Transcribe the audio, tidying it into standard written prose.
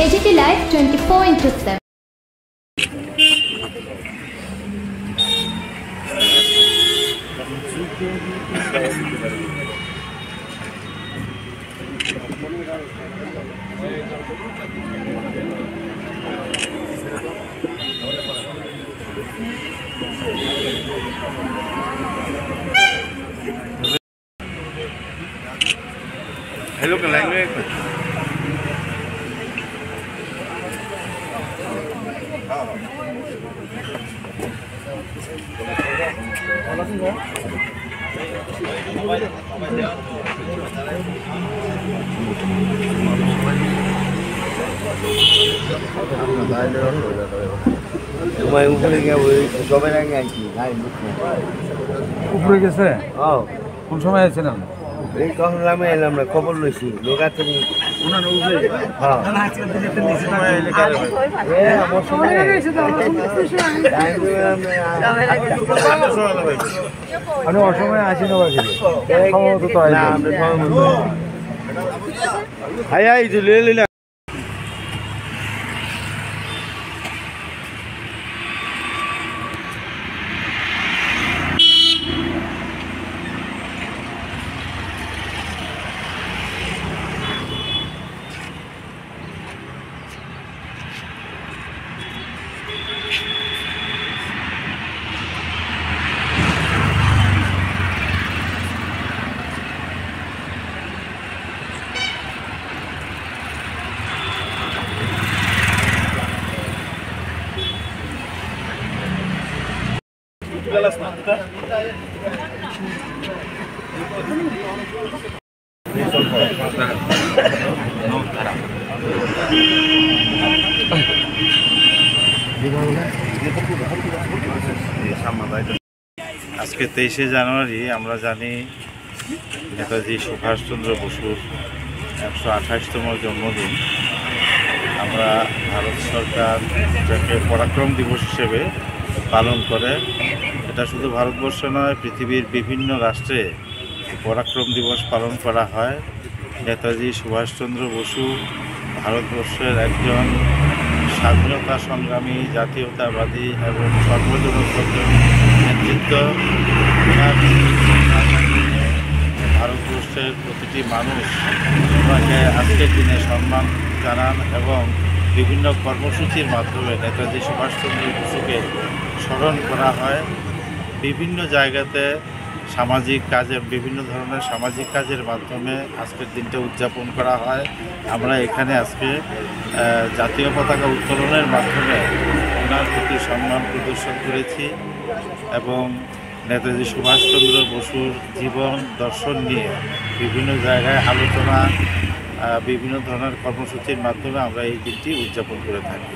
AGT Live 24/7. Hello ke language. Umay upore gya jobe na gyanki nai উপরে গেছে oh কোন সময় আছেন আপনি এই কখন এলাম না খবর লইছি লোকা থেকে উনার উপরে হ্যাঁ না আজকে দিনে তো নিচে সময় লেখা যাবে এ আমার সময় আমি অসময়ে আসি না বাকি সম্ভবত তো না আমরা সময় মতো হাই হাই দিলে না আজকে 23শে জানুয়ারি আমরা জানি নেতাজি সুভাষচন্দ্র বসুর 128তম জন্মদিন। আমরা ভারত সরকার যাকে পরাক্রম দিবস হিসেবে পালন করে, এটা শুধু ভারতবর্ষ নয়, পৃথিবীর বিভিন্ন রাষ্ট্রে পরাক্রম দিবস পালন করা হয়। নেতাজি সুভাষচন্দ্র বসু ভারতবর্ষের একজন স্বাধীনতা সংগ্রামী, জাতীয়তাবাদী এবং সর্বজনপ্রজন নেতৃত্ব। ভারতবর্ষের প্রতিটি মানুষ ওনাকে আজকের দিনে সম্মান জানান এবং বিভিন্ন কর্মসূচির মাধ্যমে নেতাজি সুভাষচন্দ্র বসুকে স্মরণ করা হয়। বিভিন্ন জায়গাতে বিভিন্ন ধরনের সামাজিক কাজের মাধ্যমে আজকের দিনটা উদযাপন করা হয়। আমরা এখানে আজকে জাতীয় পতাকা উত্তোলনের মাধ্যমে ওনার প্রতি সম্মান প্রদর্শন করেছি এবং নেতাজি সুভাষচন্দ্র বসুর জীবন দর্শন নিয়ে বিভিন্ন জায়গায় আলোচনা, বিভিন্ন ধরনের কর্মসূচির মাধ্যমে আমরা এই দিনটি উদযাপন করে থাকি।